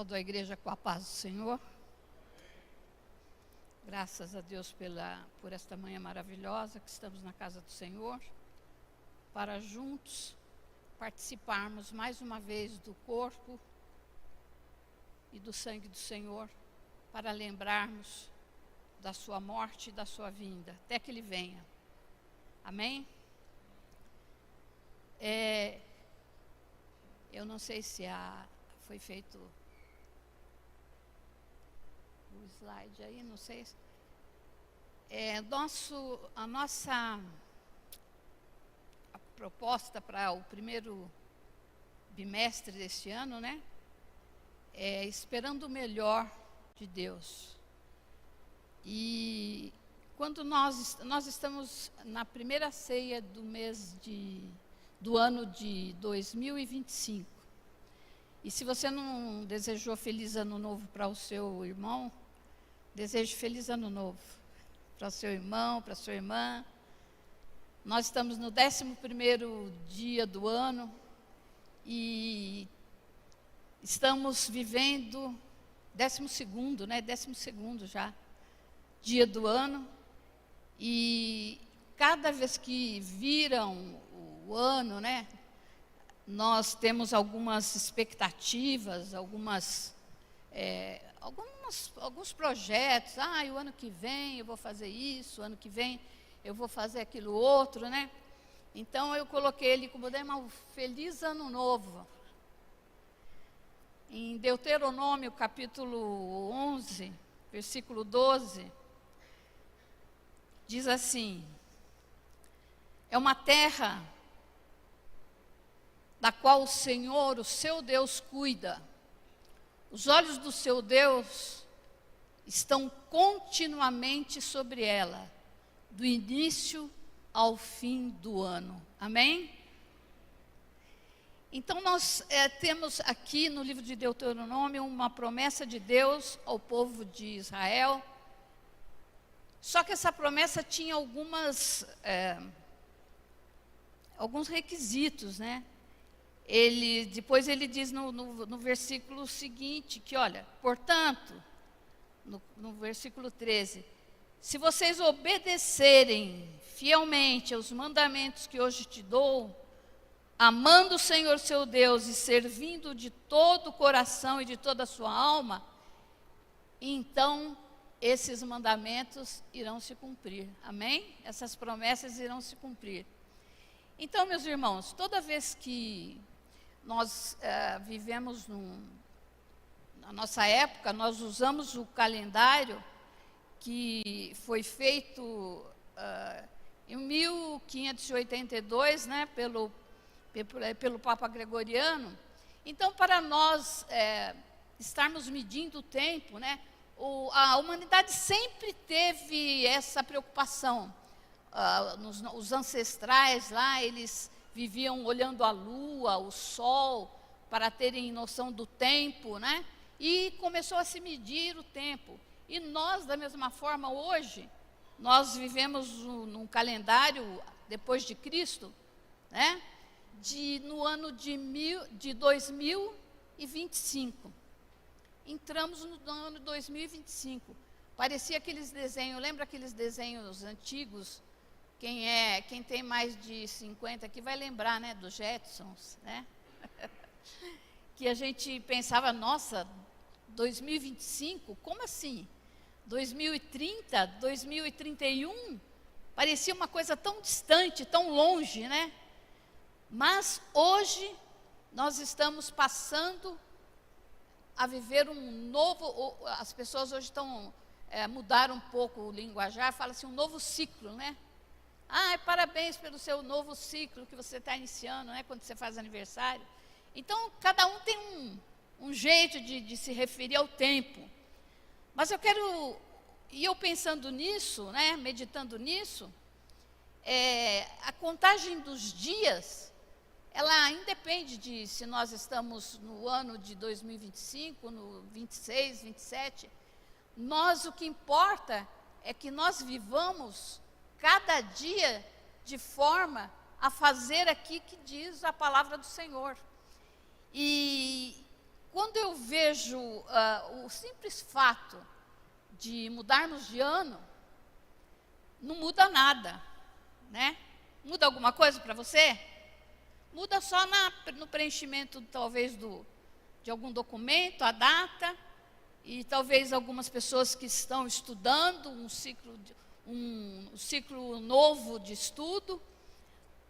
Saúdo a igreja com a paz do Senhor. Graças a Deus por esta manhã maravilhosa que estamos na casa do Senhor, para juntos participarmos mais uma vez do corpo e do sangue do Senhor, para lembrarmos da sua morte e da sua vinda, até que Ele venha. Amém? Eu não sei se foi feito o slide aí, não sei. A proposta para o primeiro bimestre deste ano, né? É esperando o melhor de Deus. E quando nós estamos na primeira ceia do ano de 2025. E se você não desejou feliz ano novo para o seu irmão, desejo feliz ano novo para o seu irmão, para a sua irmã. Nós estamos no 11º dia do ano e estamos vivendo 12º, né? 12º já dia do ano. E cada vez que viram o ano, né? Nós temos algumas expectativas, alguns projetos. O ano que vem eu vou fazer isso, o ano que vem eu vou fazer aquilo outro, né? Então eu coloquei ele como um feliz ano novo. Em Deuteronômio capítulo 11, versículo 12, diz assim: é uma terra da qual o Senhor, o seu Deus, cuida. Os olhos do seu Deus estão continuamente sobre ela, do início ao fim do ano. Amém? Então nós temos aqui no livro de Deuteronômio uma promessa de Deus ao povo de Israel. Só que essa promessa tinha alguns requisitos, né? Depois ele diz no versículo seguinte, que olha, portanto, no versículo 13, se vocês obedecerem fielmente aos mandamentos que hoje te dou, amando o Senhor seu Deus e servindo de todo o coração e de toda a sua alma, então esses mandamentos irão se cumprir. Amém? Essas promessas irão se cumprir. Então, meus irmãos, toda vez que nós vivemos na nossa época, nós usamos o calendário que foi feito em 1582, né, pelo Papa Gregoriano. Então, para nós estarmos medindo o tempo, né, a humanidade sempre teve essa preocupação. Os ancestrais lá, eles viviam olhando a lua, o sol, para terem noção do tempo, né? E começou a se medir o tempo. E nós, da mesma forma, hoje, nós vivemos num calendário depois de Cristo, né? No ano de 2025. Entramos no ano 2025. Parecia aqueles desenhos, lembra aqueles desenhos antigos? Quem tem mais de 50 aqui vai lembrar, né, dos Jetsons, né? Que a gente pensava, nossa, 2025, como assim? 2030, 2031, parecia uma coisa tão distante, tão longe, né? Mas hoje nós estamos passando a viver um novo, as pessoas hoje mudaram um pouco o linguajar, fala-se um novo ciclo, né? Parabéns pelo seu novo ciclo que você está iniciando, né, quando você faz aniversário. Então, cada um tem um jeito de se referir ao tempo. Mas eu pensando nisso, né, meditando nisso, a contagem dos dias, ela independe de se nós estamos no ano de 2025, no 26, 27. O que importa é que nós vivamos cada dia de forma a fazer aqui que diz a palavra do Senhor. E quando eu vejo o simples fato de mudarmos de ano, não muda nada, né? Muda alguma coisa para você? Muda só no preenchimento, talvez, de algum documento, a data, e talvez algumas pessoas que estão estudando um ciclo novo de estudo.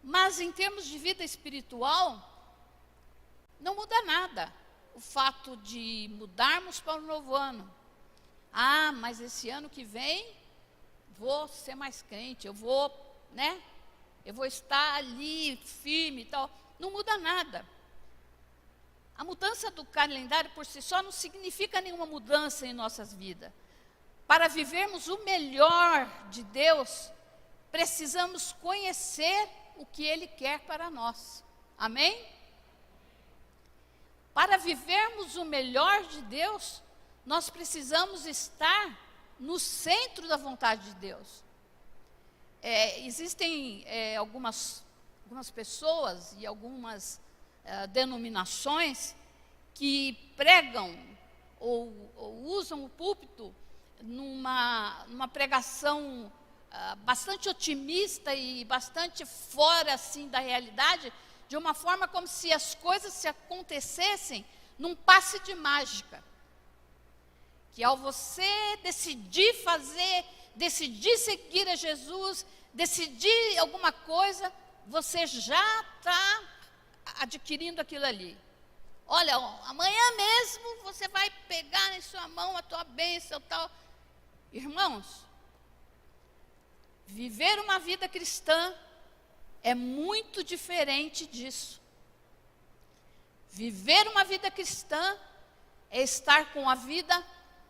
Mas, em termos de vida espiritual, não muda nada o fato de mudarmos para o novo ano. Ah, mas esse ano que vem, vou ser mais crente, eu vou estar ali firme e tal. Não muda nada. A mudança do calendário por si só não significa nenhuma mudança em nossas vidas. Para vivermos o melhor de Deus, precisamos conhecer o que Ele quer para nós. Amém? Para vivermos o melhor de Deus, nós precisamos estar no centro da vontade de Deus. Existem algumas pessoas e algumas denominações que pregam ou usam o púlpito numa pregação bastante otimista e bastante fora assim da realidade, de uma forma como se as coisas se acontecessem num passe de mágica. Que ao você decidir fazer, decidir seguir a Jesus, decidir alguma coisa, você já está adquirindo aquilo ali. Olha, amanhã mesmo você vai pegar em sua mão a tua bênção, tal. Irmãos, viver uma vida cristã é muito diferente disso. Viver uma vida cristã é estar com a vida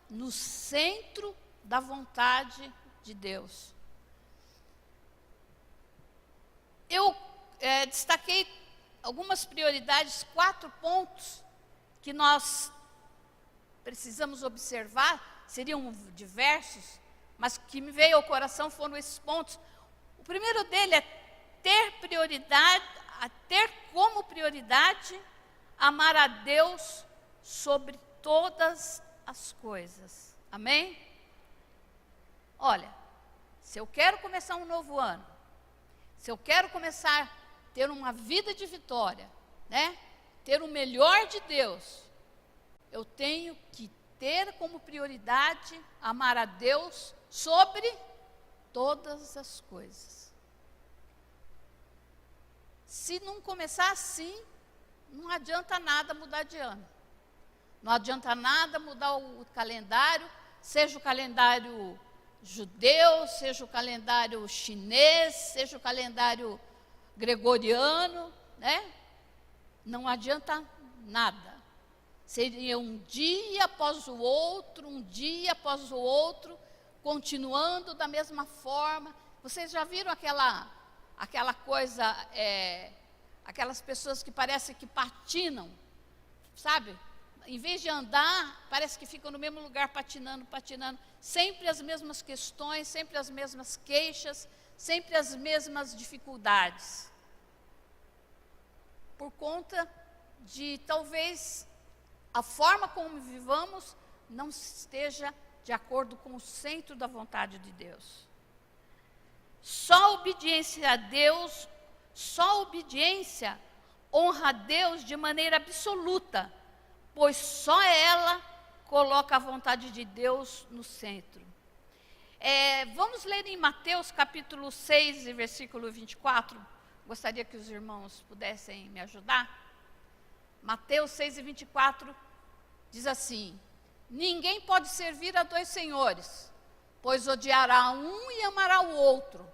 no centro da vontade de Deus. Eu destaquei algumas prioridades, 4 pontos que nós precisamos observar, seriam diversos, mas que me veio ao coração foram esses pontos. O primeiro dele é ter como prioridade amar a Deus sobre todas as coisas. Amém? Olha, se eu quero começar um novo ano, se eu quero começar a ter uma vida de vitória, né? Ter o melhor de Deus, eu tenho que ter como prioridade amar a Deus sobre todas as coisas. Se não começar assim, não adianta nada mudar de ano. Não adianta nada mudar o calendário, seja o calendário judeu, seja o calendário chinês, seja o calendário gregoriano, né? Não adianta nada. Seria um dia após o outro, continuando da mesma forma. Vocês já viram aquela coisa, aquelas pessoas que parecem que patinam, sabe? Em vez de andar, parece que ficam no mesmo lugar patinando. Sempre as mesmas questões, sempre as mesmas queixas, sempre as mesmas dificuldades. Por conta de, talvez, a forma como vivamos não esteja de acordo com o centro da vontade de Deus. Só obediência a Deus, só obediência honra a Deus de maneira absoluta, pois só ela coloca a vontade de Deus no centro. Vamos ler em Mateus capítulo 6, versículo 24. Gostaria que os irmãos pudessem me ajudar. Mateus 6, 24 diz assim: ninguém pode servir a 2 senhores, pois odiará um e amará o outro,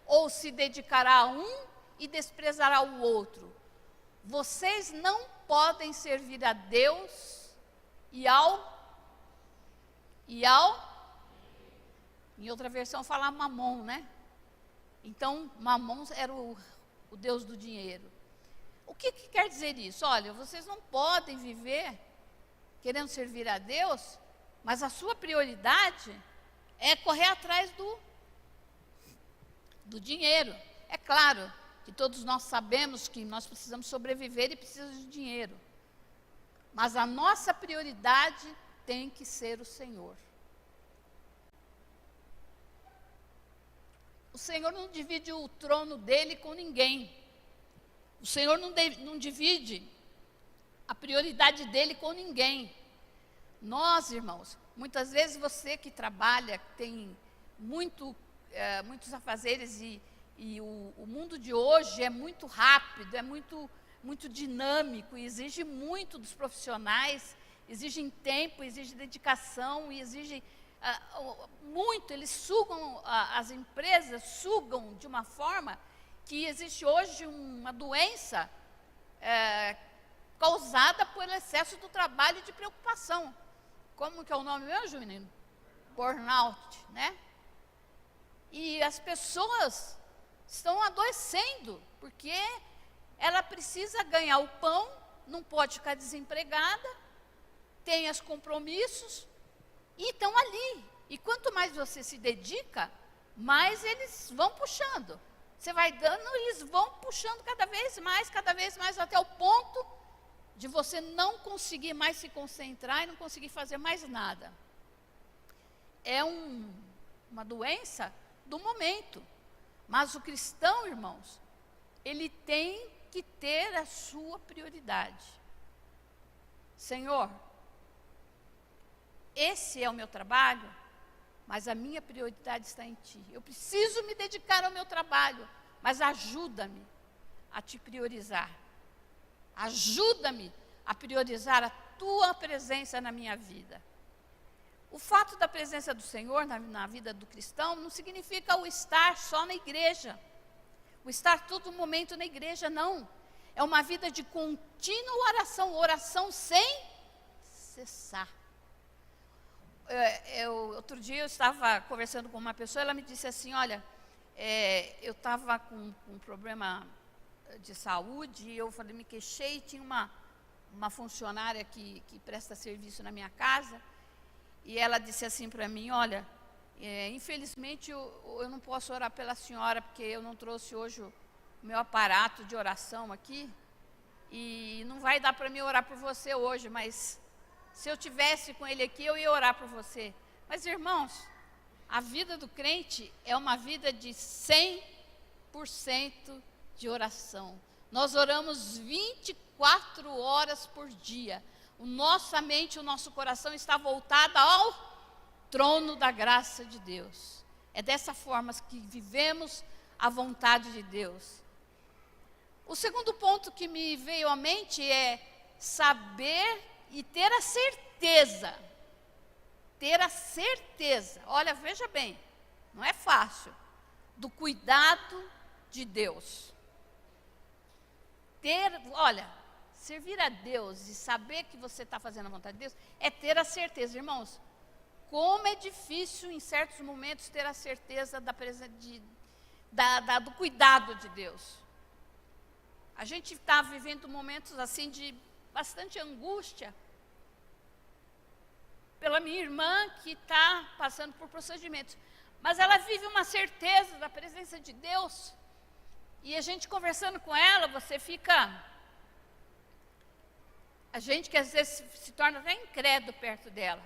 ou se dedicará a um e desprezará o outro. Vocês não podem servir a Deus e ao... Em outra versão fala Mamon, né? Então, Mamon era o Deus do dinheiro. O que quer dizer isso? Olha, vocês não podem viver querendo servir a Deus, mas a sua prioridade é correr atrás do dinheiro. É claro que todos nós sabemos que nós precisamos sobreviver e precisamos de dinheiro. mas a nossa prioridade tem que ser o Senhor. O Senhor não divide o trono dele com ninguém. O Senhor não divide a prioridade dele com ninguém. Nós, irmãos, muitas vezes você que trabalha, tem muitos afazeres e o mundo de hoje é muito rápido, é muito dinâmico, e exige muito dos profissionais, exige tempo, exige dedicação, e exige muito, eles sugam, as empresas sugam de uma forma que existe hoje uma doença causada pelo excesso do trabalho e de preocupação. Como que é o nome mesmo, menino? Burnout, né? E as pessoas estão adoecendo, porque ela precisa ganhar o pão, não pode ficar desempregada, tem os compromissos, e estão ali. E quanto mais você se dedica, mais eles vão puxando. Você vai dando, eles vão puxando cada vez mais, até o ponto de você não conseguir mais se concentrar e não conseguir fazer mais nada. É uma doença do momento. Mas o cristão, irmãos, ele tem que ter a sua prioridade. Senhor, esse é o meu trabalho, mas a minha prioridade está em Ti. Eu preciso me dedicar ao meu trabalho, mas ajuda-me a Te priorizar. Ajuda-me a priorizar a Tua presença na minha vida. O fato da presença do Senhor na vida do cristão não significa o estar só na igreja, o estar todo momento na igreja, não. É uma vida de contínua oração sem cessar. Outro dia eu estava conversando com uma pessoa, ela me disse assim, olha, eu estava com um problema de saúde, e eu me queixei, tinha uma funcionária que presta serviço na minha casa, e ela disse assim para mim, olha, infelizmente eu não posso orar pela senhora, porque eu não trouxe hoje o meu aparato de oração aqui, e não vai dar para mim orar por você hoje, mas se eu tivesse com ele aqui, eu ia orar por você. Mas, irmãos, a vida do crente é uma vida de 100% de oração. Nós oramos 24 horas por dia. Nossa mente, o nosso coração está voltado ao trono da graça de Deus. É dessa forma que vivemos a vontade de Deus. O segundo ponto que me veio à mente é saber e ter a certeza, olha, veja bem, não é fácil, do cuidado de Deus. Servir a Deus e saber que você está fazendo a vontade de Deus, é ter a certeza, irmãos. Como é difícil em certos momentos ter a certeza da presença do cuidado de Deus. A gente está vivendo momentos assim de bastante angústia pela minha irmã que está passando por procedimentos. Mas ela vive uma certeza da presença de Deus. E a gente conversando com ela, a gente que às vezes se torna até incrédulo perto dela.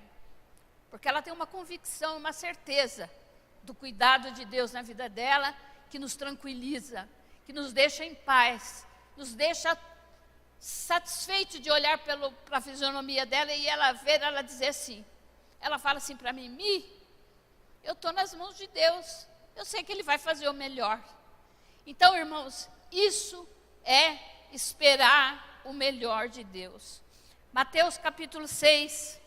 Porque ela tem uma convicção, uma certeza do cuidado de Deus na vida dela, que nos tranquiliza, que nos deixa em paz, nos deixa satisfeito de olhar para a fisionomia dela e ela dizer assim, ela fala assim para mim, eu estou nas mãos de Deus, eu sei que Ele vai fazer o melhor. Então, irmãos, isso é esperar o melhor de Deus. Mateus capítulo 6,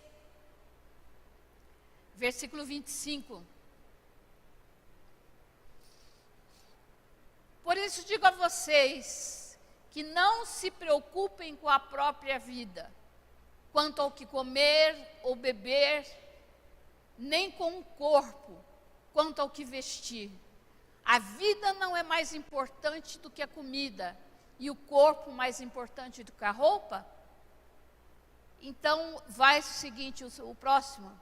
versículo 25. Por isso digo a vocês, que não se preocupem com a própria vida, quanto ao que comer ou beber, nem com o corpo, quanto ao que vestir. A vida não é mais importante do que a comida, e o corpo mais importante do que a roupa? Então, vai o seguinte, o próximo.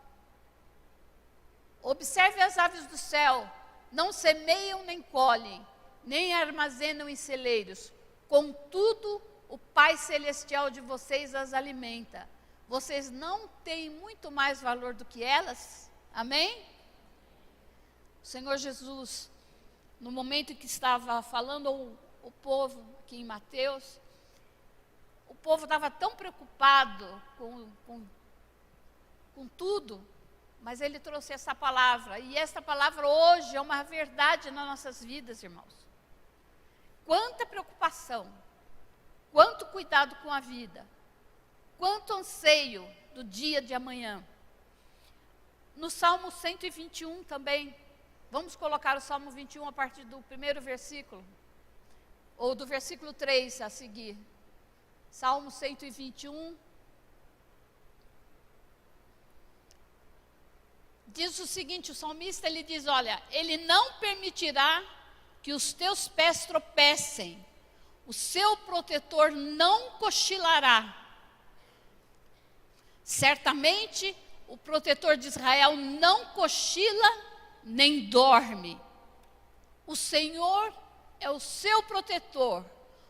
Observe as aves do céu, não semeiam nem colhem, nem armazenam em celeiros. Contudo, o Pai Celestial de vocês as alimenta. Vocês não têm muito mais valor do que elas? Amém? O Senhor Jesus, no momento em que estava falando ao povo aqui em Mateus, o povo estava tão preocupado com tudo, mas ele trouxe essa palavra, e essa palavra hoje é uma verdade nas nossas vidas, irmãos. Quanta preocupação, quanto cuidado com a vida, quanto anseio do dia de amanhã. No Salmo 121 também, vamos colocar o Salmo 21 a partir do primeiro versículo, ou do versículo 3 a seguir. Salmo 121. Diz o seguinte, o salmista, ele diz, olha, ele não permitirá que os teus pés tropecem, o seu protetor não cochilará. Certamente, o protetor de Israel não cochila nem dorme. O Senhor é o seu protetor,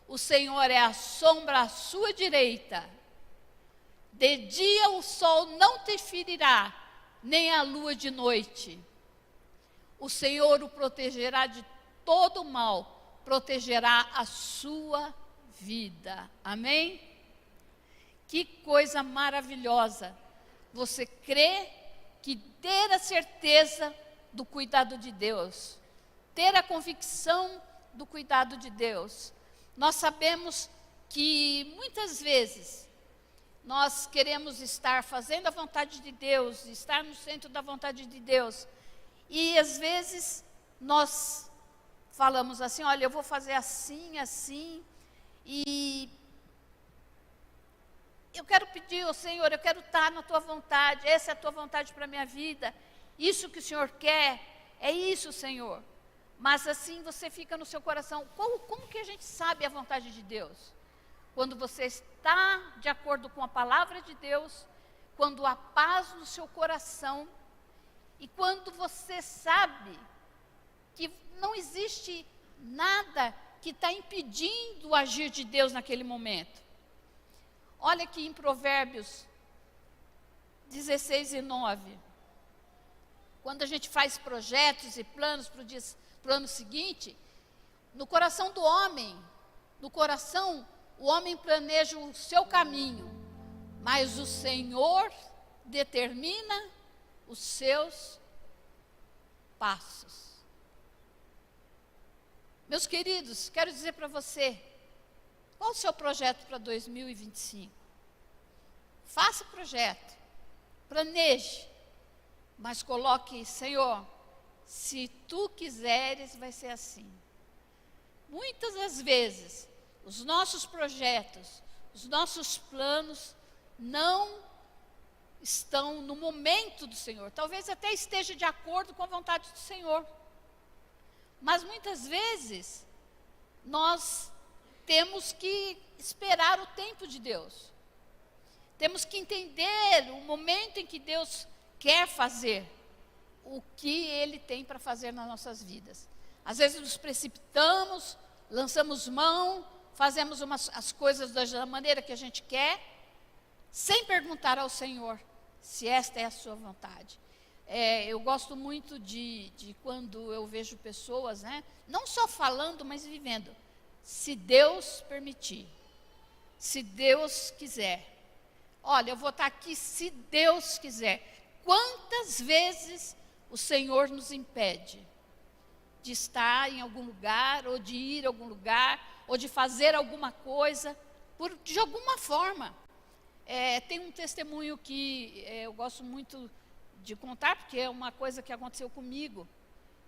o Senhor é a sombra à sua direita. De dia o sol não te ferirá, nem a lua de noite. O Senhor o protegerá de todo mal, protegerá a sua vida. Amém? Que coisa maravilhosa. Você crê que ter a certeza do cuidado de Deus, ter a convicção do cuidado de Deus. Nós sabemos que muitas vezes nós queremos estar fazendo a vontade de Deus, estar no centro da vontade de Deus. E às vezes nós falamos assim, olha, eu vou fazer assim, assim, e eu quero pedir ao Senhor, eu quero estar na tua vontade, essa é a tua vontade para a minha vida, isso que o Senhor quer, é isso, Senhor. Mas assim você fica no seu coração, como que a gente sabe a vontade de Deus? Quando você está de acordo com a palavra de Deus, quando há paz no seu coração, e quando você sabe que não existe nada que está impedindo o agir de Deus naquele momento. Olha aqui em Provérbios 16:9. Quando a gente faz projetos e planos para o ano seguinte, no coração do homem, o homem planeja o seu caminho, mas o Senhor determina os seus passos. Meus queridos, quero dizer para você, qual o seu projeto para 2025? Faça o projeto, planeje, mas coloque, Senhor, se tu quiseres, vai ser assim. Muitas das vezes, os nossos projetos, os nossos planos não estão no momento do Senhor. Talvez até esteja de acordo com a vontade do Senhor. Mas muitas vezes, nós temos que esperar o tempo de Deus. Temos que entender o momento em que Deus quer fazer o que Ele tem para fazer nas nossas vidas. Às vezes nos precipitamos, lançamos mão, fazemos as coisas da maneira que a gente quer, sem perguntar ao Senhor se esta é a sua vontade. Eu gosto muito de quando eu vejo pessoas, né, não só falando, mas vivendo. Se Deus permitir, se Deus quiser. Olha, eu vou estar aqui se Deus quiser. Quantas vezes o Senhor nos impede de estar em algum lugar, ou de ir a algum lugar, ou de fazer alguma coisa, de alguma forma. Tem um testemunho que eu gosto muito de contar, porque é uma coisa que aconteceu comigo.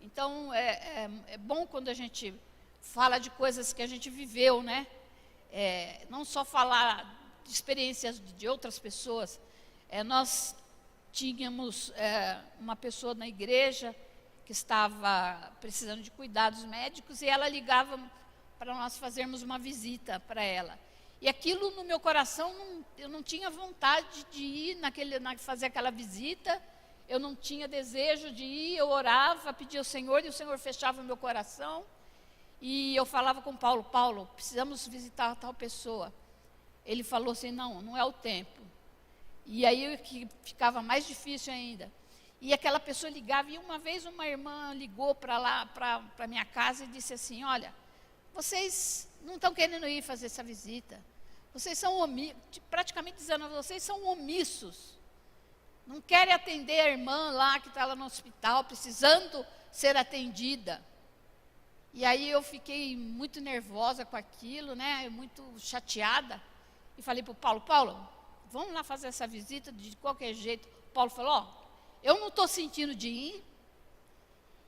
Então, é bom quando a gente fala de coisas que a gente viveu, né? Não só falar de experiências de outras pessoas. Nós tínhamos uma pessoa na igreja que estava precisando de cuidados médicos, e ela ligava para nós fazermos uma visita para ela. E aquilo no meu coração, eu não tinha vontade de ir fazer aquela visita, eu não tinha desejo de ir, eu orava, pedia ao Senhor, e o Senhor fechava o meu coração, e eu falava com Paulo, precisamos visitar tal pessoa. ele falou assim, não é o tempo. E aí que ficava mais difícil ainda. E aquela pessoa ligava, e uma vez uma irmã ligou para lá, para a minha casa, e disse assim, olha, vocês não estão querendo ir fazer essa visita. Vocês são praticamente dizendo, vocês são omissos. Não querem atender a irmã lá, que está lá no hospital, precisando ser atendida. E aí eu fiquei muito nervosa com aquilo, né, muito chateada. E falei para o Paulo, vamos lá fazer essa visita de qualquer jeito. O Paulo falou, eu não estou sentindo de ir,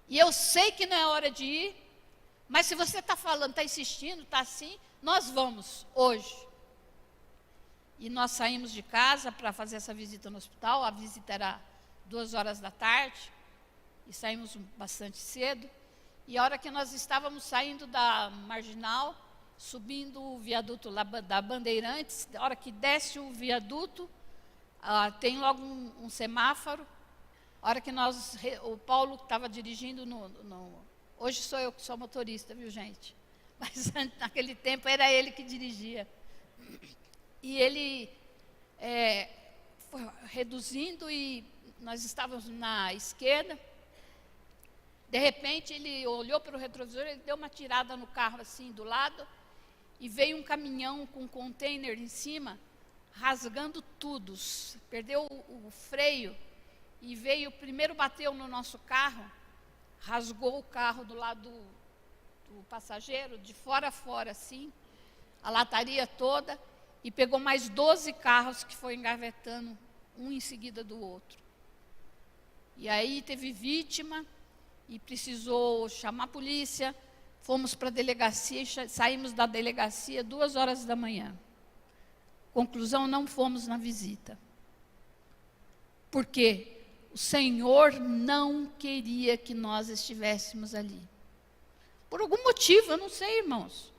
e eu sei que não é hora de ir, mas se você está falando, está insistindo, está assim, nós vamos hoje. E nós saímos de casa para fazer essa visita no hospital, a visita era 2h, e saímos bastante cedo, e a hora que nós estávamos saindo da Marginal, subindo o viaduto lá da Bandeirantes, a hora que desce o viaduto, tem logo um semáforo, a hora que o Paulo estava dirigindo, hoje sou eu que sou motorista, viu gente? Mas naquele tempo era ele que dirigia. E ele foi reduzindo e nós estávamos na esquerda. De repente ele olhou para o retrovisor, ele deu uma tirada no carro assim do lado e veio um caminhão com um container em cima, rasgando tudo. Perdeu o freio e primeiro bateu no nosso carro, rasgou o carro do lado do passageiro, de fora a fora assim, a lataria toda, e pegou mais 12 carros que foi engavetando um em seguida do outro. E aí teve vítima e precisou chamar a polícia, fomos para a delegacia, saímos da delegacia 2h. Conclusão, não fomos na visita. Por quê? O Senhor não queria que nós estivéssemos ali. Por algum motivo, eu não sei, irmãos.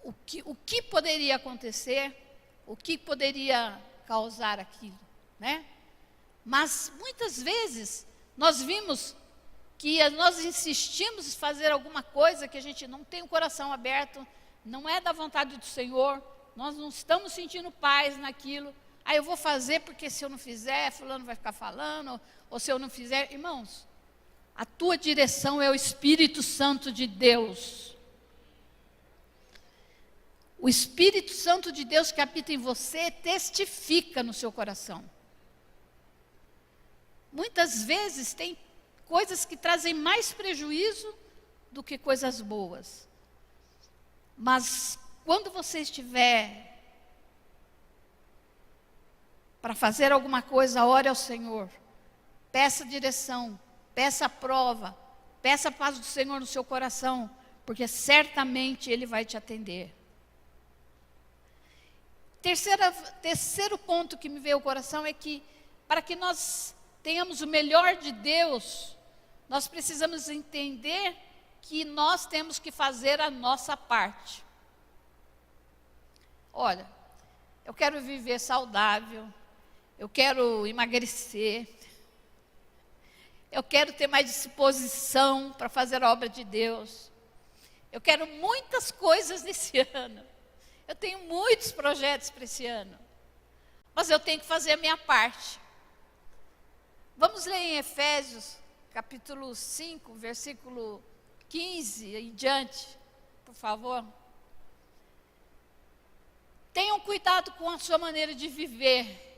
O que poderia acontecer, o que poderia causar aquilo, né? Mas muitas vezes nós vimos que nós insistimos em fazer alguma coisa que a gente não tem o coração aberto, não é da vontade do Senhor, nós não estamos sentindo paz naquilo. Eu vou fazer porque se eu não fizer, fulano vai ficar falando, ou se eu não fizer. Irmãos, a tua direção é o Espírito Santo de Deus. O Espírito Santo de Deus que habita em você testifica no seu coração. Muitas vezes tem coisas que trazem mais prejuízo do que coisas boas. Mas quando você estiver para fazer alguma coisa, ore ao Senhor. Peça direção, peça prova, peça a paz do Senhor no seu coração, porque certamente Ele vai te atender. Terceiro ponto que me veio ao coração é que, para que nós tenhamos o melhor de Deus, nós precisamos entender que nós temos que fazer a nossa parte. Olha, eu quero viver saudável, eu quero emagrecer, eu quero ter mais disposição para fazer a obra de Deus, eu quero muitas coisas nesse ano, eu tenho muitos projetos para esse ano, mas eu tenho que fazer a minha parte. Vamos ler em Efésios, capítulo 5, versículo 15 em diante, por favor. Tenham cuidado com a sua maneira de viver,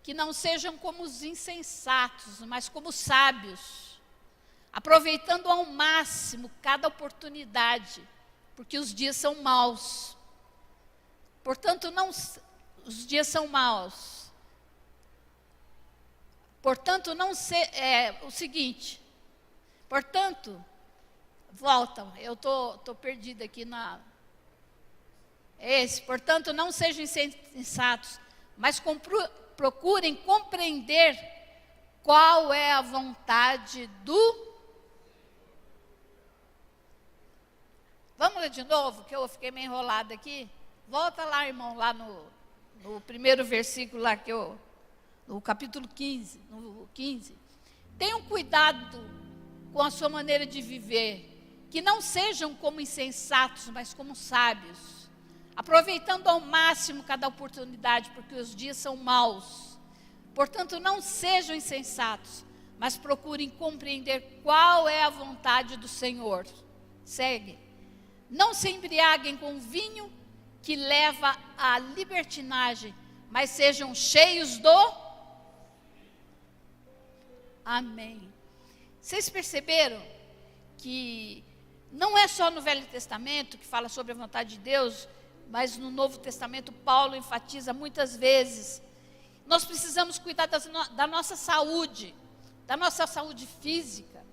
que não sejam como os insensatos, mas como sábios, aproveitando ao máximo cada oportunidade, porque os dias são maus. Portanto, os dias são maus. Portanto, o seguinte, portanto, volta, eu estou perdida aqui portanto, não sejam insensatos, mas procurem compreender qual é a vontade do... Vamos ler de novo, que eu fiquei meio enrolada aqui. Volta lá, irmão, lá no primeiro versículo lá no capítulo 15, no 15. Tenham cuidado com a sua maneira de viver, que não sejam como insensatos, mas como sábios, aproveitando ao máximo cada oportunidade, porque os dias são maus. Portanto, não sejam insensatos, mas procurem compreender qual é a vontade do Senhor. Segue. Não se embriaguem com vinho que leva à libertinagem, mas sejam cheios do... Amém. Vocês perceberam que não é só no Velho Testamento que fala sobre a vontade de Deus, mas no Novo Testamento Paulo enfatiza muitas vezes. Nós precisamos cuidar da nossa saúde física,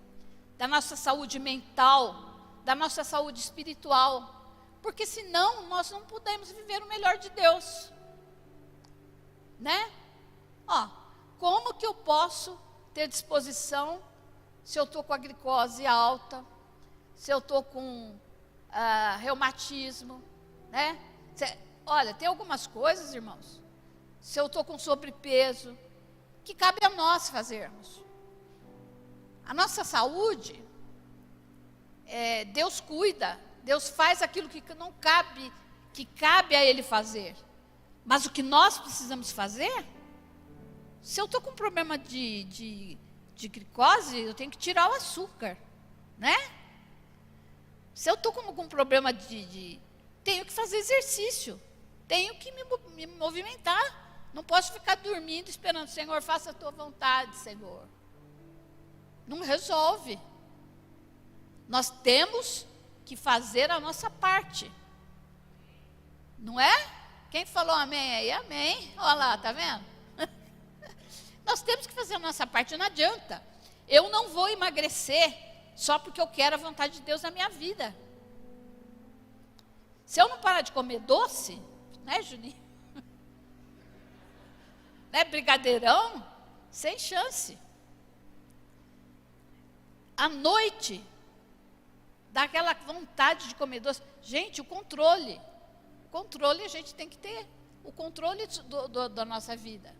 da nossa saúde mental, da nossa saúde espiritual, porque senão nós não podemos viver o melhor de Deus, né? Como que eu posso ter disposição se eu estou com a glicose alta, se eu estou com reumatismo, né? Olha, tem algumas coisas, irmãos, se eu estou com sobrepeso, que cabe a nós fazermos. A nossa saúde, Deus cuida, Deus faz aquilo que não cabe, que cabe a Ele fazer. Mas o que nós precisamos fazer, se eu estou com problema de glicose, eu tenho que tirar o açúcar, né? Se eu estou com algum problema tenho que fazer exercício, tenho que me movimentar. Não posso ficar dormindo esperando, Senhor, faça a tua vontade, Senhor. Não resolve. Nós temos que fazer a nossa parte. Não é? Quem falou amém aí? Amém. Olha lá, tá vendo? Nós temos que fazer a nossa parte, não adianta. Eu não vou emagrecer só porque eu quero a vontade de Deus na minha vida. Se eu não parar de comer doce, né, Juninho? Né, brigadeirão, sem chance. À noite, dá aquela vontade de comer doce. Gente, o controle a gente tem que ter, o controle da nossa vida.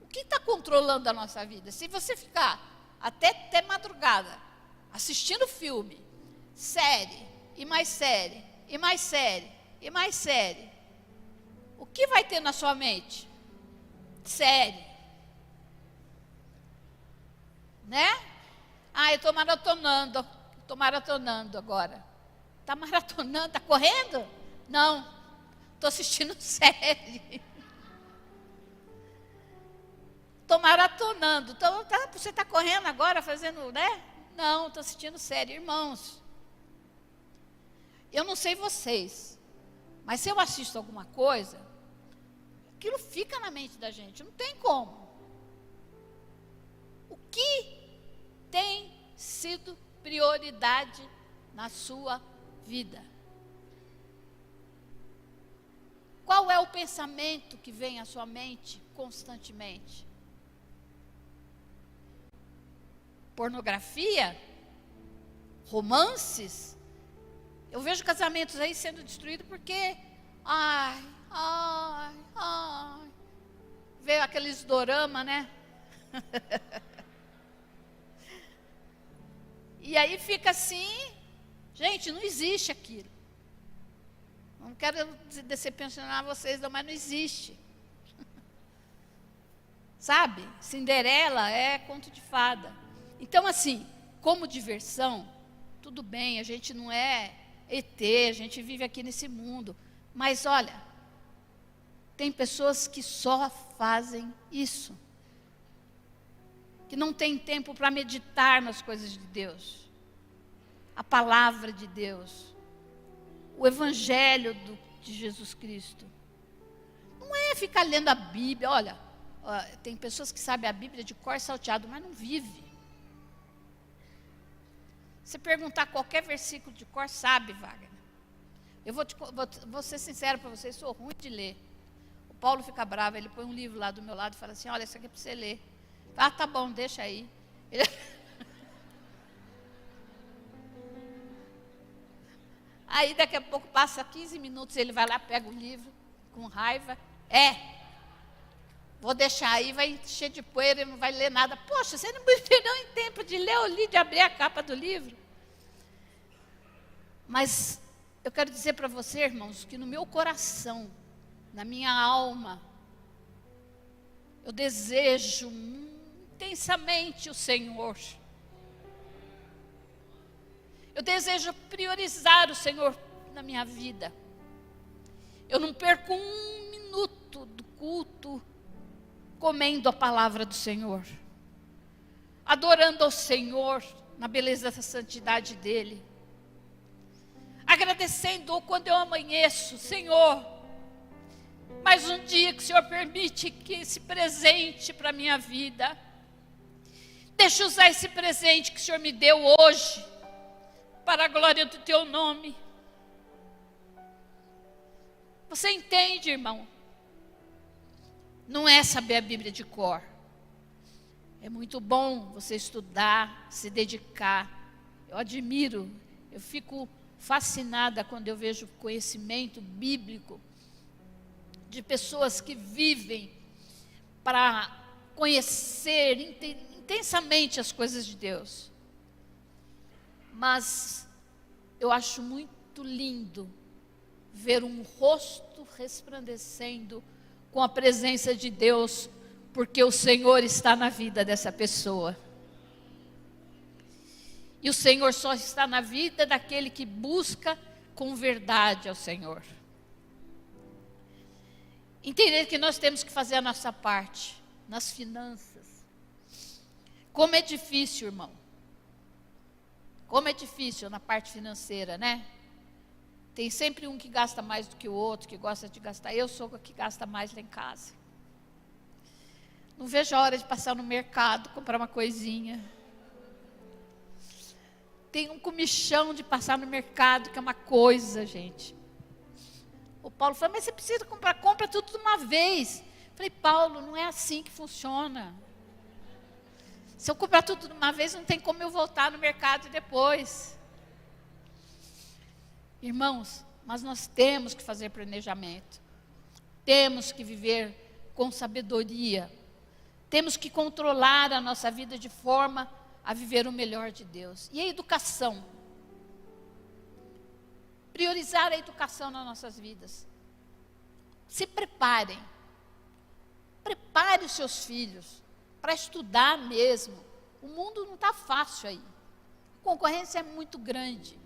O que está controlando a nossa vida? Se você ficar até madrugada, assistindo filme, série, e mais série, e mais série, e mais série, o que vai ter na sua mente? Série. Né? Eu estou maratonando agora. Está maratonando? Está correndo? Não, estou assistindo série. Estou maratonando. Você está correndo agora, fazendo, né? Não, estou assistindo série. Irmãos, eu não sei vocês, mas se eu assisto alguma coisa, aquilo fica na mente da gente, não tem como. O que tem sido prioridade na sua vida? Qual é o pensamento que vem à sua mente constantemente? Pornografia? Romances? Eu vejo casamentos aí sendo destruídos porque veio aqueles dorama, né? E aí fica assim, gente, não existe aquilo. Não quero decepcionar vocês, não, mas não existe. Sabe? Cinderela é conto de fada. Então, assim, como diversão, tudo bem, a gente não é ET, a gente vive aqui nesse mundo. Mas olha, tem pessoas que só fazem isso. Que não tem tempo para meditar nas coisas de Deus. A palavra de Deus. O Evangelho de Jesus Cristo. Não é ficar lendo a Bíblia. Olha, tem pessoas que sabem a Bíblia de cor salteado, mas não vive. Se perguntar qualquer versículo de cor, sabe, Wagner. Eu vou ser sincero para vocês, sou ruim de ler. O Paulo fica bravo, ele põe um livro lá do meu lado e fala assim, olha, isso aqui é para você ler. Tá bom, deixa aí. Aí daqui a pouco passa 15 minutos, ele vai lá, pega o livro, com raiva. Vou deixar aí, vai encher de poeira e não vai ler nada. Poxa, você não me deu nem tempo de ler, eu li, de abrir a capa do livro. Mas eu quero dizer para você, irmãos, que no meu coração, na minha alma, eu desejo intensamente o Senhor. Eu desejo priorizar o Senhor na minha vida. Eu não perco um minuto do culto comendo a palavra do Senhor, adorando ao Senhor na beleza da santidade dEle, agradecendo quando eu amanheço, Senhor, mais um dia que o Senhor permite que esse presente para a minha vida, deixa eu usar esse presente que o Senhor me deu hoje, para a glória do Teu nome. Você entende, irmão? Não é saber a Bíblia de cor. É muito bom você estudar, se dedicar. Eu admiro, eu fico fascinada quando eu vejo conhecimento bíblico de pessoas que vivem para conhecer intensamente as coisas de Deus. Mas eu acho muito lindo ver um rosto resplandecendo com a presença de Deus, porque o Senhor está na vida dessa pessoa. E o Senhor só está na vida daquele que busca com verdade ao Senhor. Entender que nós temos que fazer a nossa parte nas finanças. Como é difícil, irmão. Como é difícil na parte financeira, né? Tem sempre um que gasta mais do que o outro, que gosta de gastar. Eu sou a que gasta mais lá em casa. Não vejo a hora de passar no mercado, comprar uma coisinha. Tem um comichão de passar no mercado, que é uma coisa, gente. O Paulo falou, mas você precisa compra tudo de uma vez. Eu falei, Paulo, não é assim que funciona. Se eu comprar tudo de uma vez, não tem como eu voltar no mercado depois. Irmãos, mas nós temos que fazer planejamento. Temos que viver com sabedoria. Temos que controlar a nossa vida de forma a viver o melhor de Deus. E a educação? Priorizar a educação nas nossas vidas. Se preparem. Prepare os seus filhos para estudar mesmo. O mundo não está fácil aí. A concorrência é muito grande.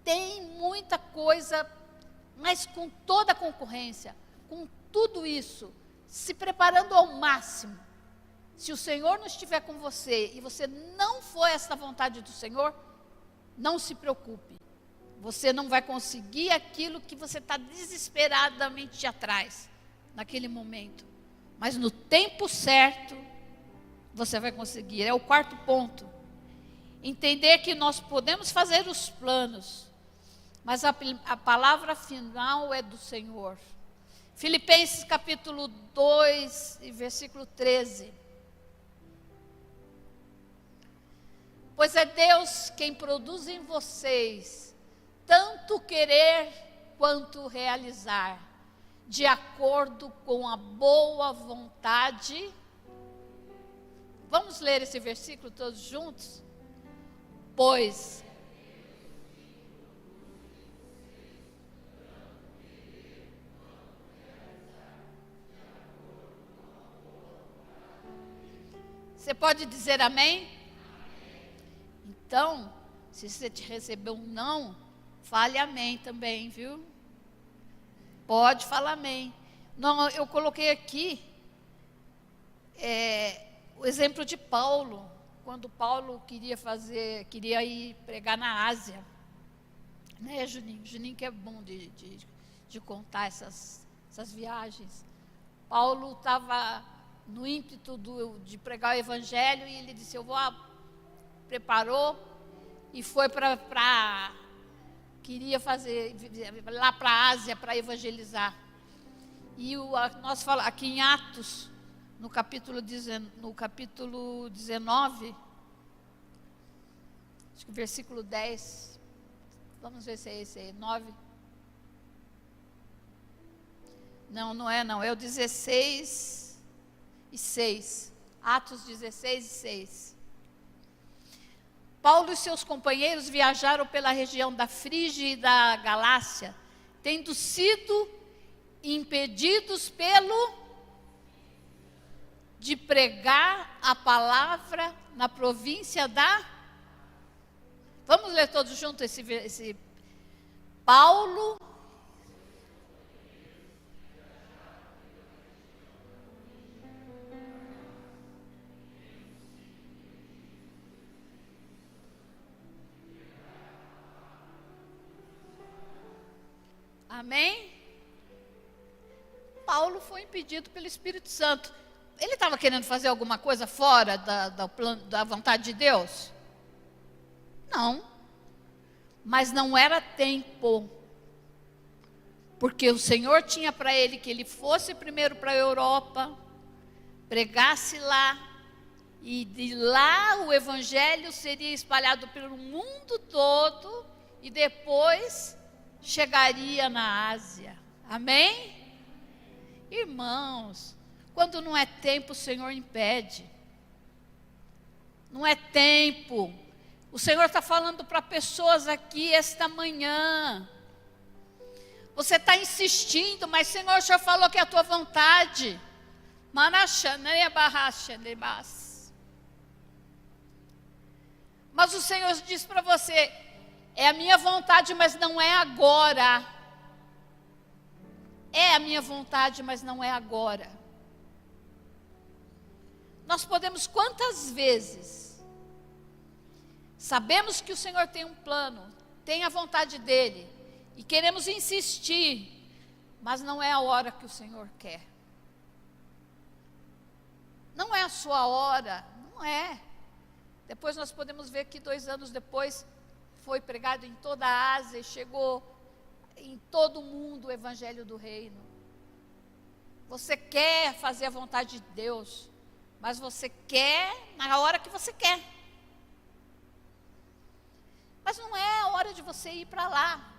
Tem muita coisa, mas com toda a concorrência, com tudo isso, se preparando ao máximo. Se o Senhor não estiver com você e você não for essa vontade do Senhor, não se preocupe. Você não vai conseguir aquilo que você está desesperadamente atrás, naquele momento. Mas no tempo certo, você vai conseguir. É o quarto ponto. Entender que nós podemos fazer os planos, mas a palavra final é do Senhor. Filipenses capítulo 2, versículo 13. Pois é Deus quem produz em vocês tanto querer quanto realizar, de acordo com a boa vontade. Vamos ler esse versículo todos juntos? Pois você pode dizer amém? Então, se você te recebeu um não, fale amém também, viu? Pode falar amém. Não, eu coloquei aqui o exemplo de Paulo, quando Paulo queria ir pregar na Ásia. Né, Juninho? Juninho que é bom de contar essas viagens. Paulo estava no ímpeto de pregar o evangelho e ele disse, preparou e foi queria fazer lá para a Ásia para evangelizar. E nós falamos aqui em Atos, no capítulo 19, acho que versículo 10, vamos ver se é esse aí, 9. Não é não, é o 16 e 6. Atos 16 e 6. Paulo e seus companheiros viajaram pela região da Frígia e da Galácia, tendo sido impedidos de pregar a palavra na província da... Vamos ler todos juntos esse Paulo. Amém? Paulo foi impedido pelo Espírito Santo. Ele estava querendo fazer alguma coisa fora da vontade de Deus? Não. Mas não era tempo. Porque o Senhor tinha para ele que ele fosse primeiro para a Europa, pregasse lá, e de lá o Evangelho seria espalhado pelo mundo todo, e depois chegaria na Ásia. Amém? Irmãos, quando não é tempo, o Senhor impede. Não é tempo. O Senhor está falando para pessoas aqui esta manhã. Você está insistindo, mas Senhor, o Senhor falou que é a tua vontade. Mas o Senhor diz para você, é a minha vontade, mas não é agora. É a minha vontade, mas não é agora. Nós podemos quantas vezes sabemos que o Senhor tem um plano, tem a vontade dEle, e queremos insistir, mas não é a hora que o Senhor quer. Não é a sua hora, não é. Depois nós podemos ver que 2 anos depois foi pregado em toda a Ásia e chegou em todo o mundo o Evangelho do Reino. Você quer fazer a vontade de Deus, mas você quer na hora que você quer. Mas não é a hora de você ir para lá.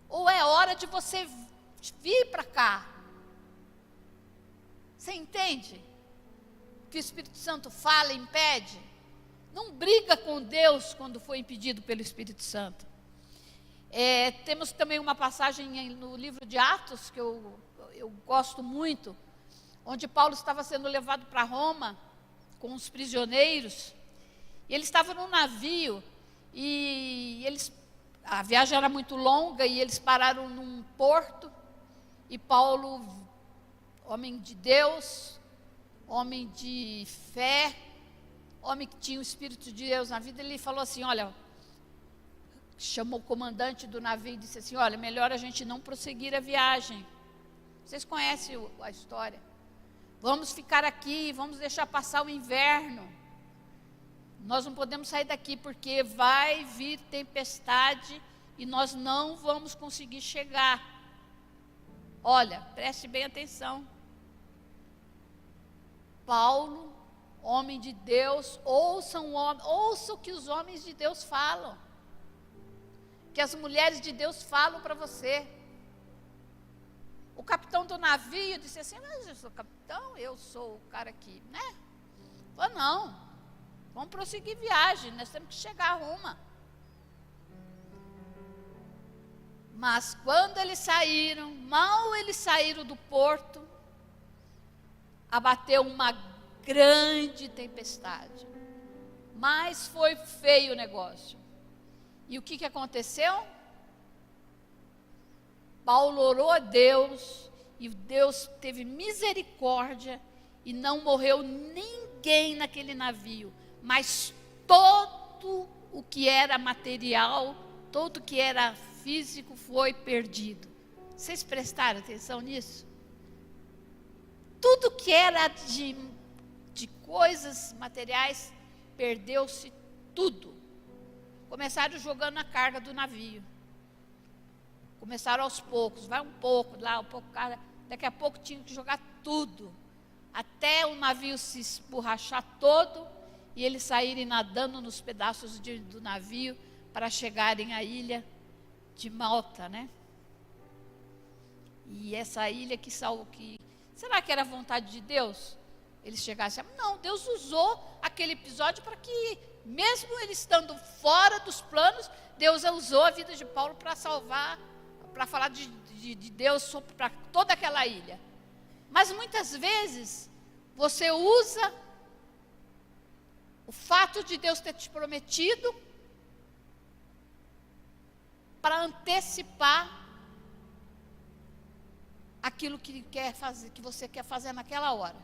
Ou é hora de você vir para cá. Você entende? Que o Espírito Santo fala e impede. Não briga com Deus quando foi impedido pelo Espírito Santo. Temos também uma passagem no livro de Atos, que eu gosto muito, onde Paulo estava sendo levado para Roma com os prisioneiros. E ele estava num navio e a viagem era muito longa e eles pararam num porto. E Paulo, homem de Deus, homem de fé, homem que tinha o Espírito de Deus na vida, ele falou assim, olha, chamou o comandante do navio e disse assim, olha, melhor a gente não prosseguir a viagem. Vocês conhecem a história. Vamos ficar aqui, vamos deixar passar o inverno. Nós não podemos sair daqui porque vai vir tempestade e nós não vamos conseguir chegar. Olha, preste bem atenção. Paulo, homem de Deus, ouça o que os homens de Deus falam. Que as mulheres de Deus falam para você. O capitão do navio disse assim, mas eu sou capitão, eu sou o cara aqui, né? Falou, não, vamos prosseguir viagem, nós temos que chegar a Roma. Mas quando eles saíram, mal eles saíram do porto, abateu uma grande tempestade. Mas foi feio o negócio. E o que aconteceu? Paulo orou a Deus, e Deus teve misericórdia, e não morreu ninguém naquele navio, mas todo o que era material, todo o que era físico foi perdido. Vocês prestaram atenção nisso? Tudo que era de coisas materiais, perdeu-se tudo. Começaram jogando a carga do navio. Começaram aos poucos, vai um pouco lá, um pouco cá. Daqui a pouco tinham que jogar tudo. Até o navio se esborrachar todo e eles saírem nadando nos pedaços do navio para chegarem à ilha de Malta, né? E essa ilha que será que era a vontade de Deus? eles chegassem. Não, Deus usou aquele episódio para que, mesmo ele estando fora dos planos, Deus usou a vida de Paulo para salvar, para falar de Deus para toda aquela ilha. Mas muitas vezes, você usa o fato de Deus ter te prometido para antecipar aquilo que quer fazer, que você quer fazer naquela hora.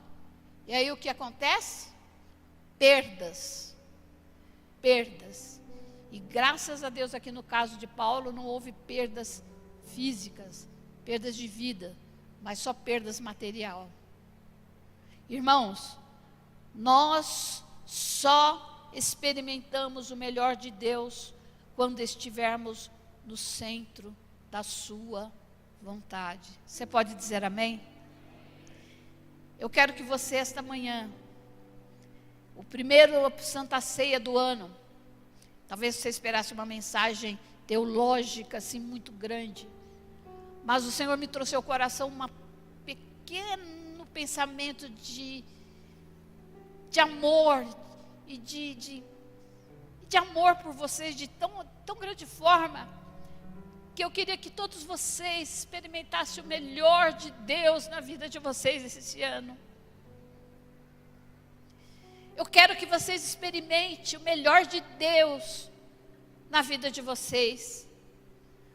E aí o que acontece? Perdas. E graças a Deus aqui no caso de Paulo não houve perdas físicas, perdas de vida, mas só perdas material. Irmãos, nós só experimentamos o melhor de Deus quando estivermos no centro da sua vontade. Você pode dizer amém? Eu quero que você esta manhã, o primeiro Santa Ceia do ano, talvez você esperasse uma mensagem teológica assim muito grande, mas o Senhor me trouxe ao coração um pequeno pensamento de amor e de amor por vocês de tão grande forma, que eu queria que todos vocês experimentassem o melhor de Deus na vida de vocês esse ano. Eu quero que vocês experimentem o melhor de Deus na vida de vocês.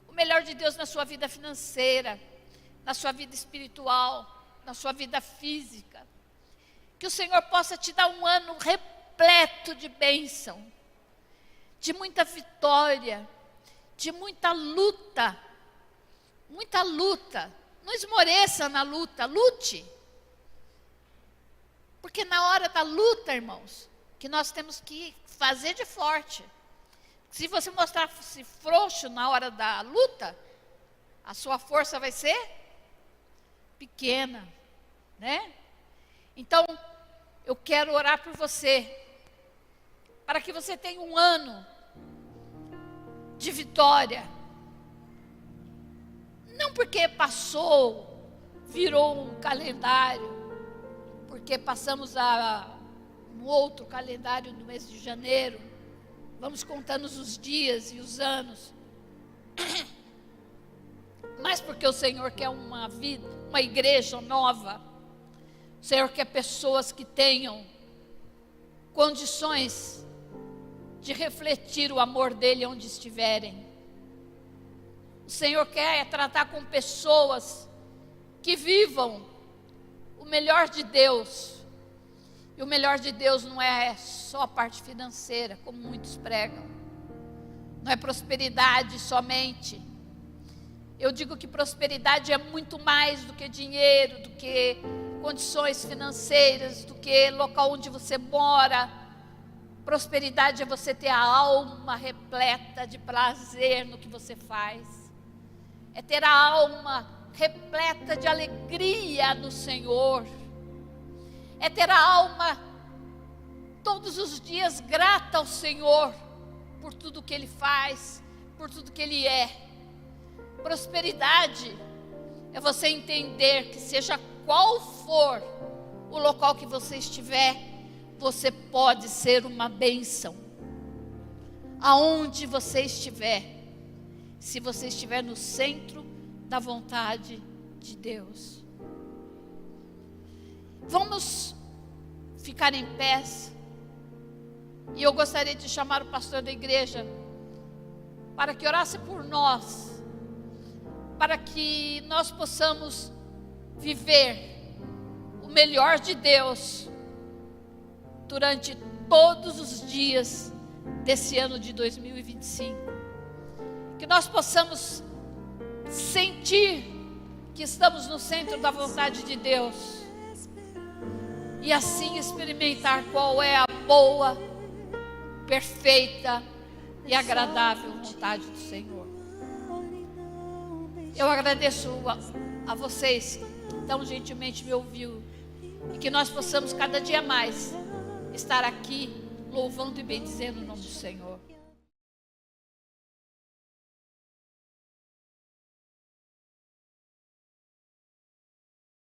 O melhor de Deus na sua vida financeira, na sua vida espiritual, na sua vida física. Que o Senhor possa te dar um ano repleto de bênção, de muita vitória, de muita luta. Muita luta. Não esmoreça na luta, lute. Porque na hora da luta, irmãos, que nós temos que fazer de forte. Se você mostrar-se frouxo na hora da luta, a sua força vai ser pequena, né? Então, eu quero orar por você, para que você tenha um ano de vitória. Não porque passou, virou um calendário, porque passamos um outro calendário no mês de janeiro, vamos contando os dias e os anos, mas porque o Senhor quer uma vida, uma igreja nova. O Senhor quer pessoas que tenham condições de refletir o amor dele onde estiverem. O Senhor quer tratar com pessoas que vivam o melhor de Deus. E o melhor de Deus não é só a parte financeira, como muitos pregam. Não é prosperidade somente. Eu digo que prosperidade é muito mais do que dinheiro, do que condições financeiras, do que local onde você mora. Prosperidade é você ter a alma repleta de prazer no que você faz. É ter a alma repleta de alegria no Senhor. É ter a alma todos os dias grata ao Senhor por tudo que Ele faz, por tudo que Ele é. Prosperidade é você entender que seja qual for o local que você estiver, você pode ser uma bênção. Aonde você estiver, se você estiver no centro da vontade de Deus. Vamos ficar em pé. E eu gostaria de chamar o pastor da igreja para que orasse por nós, para que nós possamos viver o melhor de Deus durante todos os dias desse ano de 2025. Que nós possamos sentir que estamos no centro da vontade de Deus e assim experimentar qual é a boa, perfeita e agradável vontade do Senhor. Eu agradeço a vocês que tão gentilmente me ouviu e que nós possamos cada dia mais estar aqui louvando e bendizendo o nome do Senhor.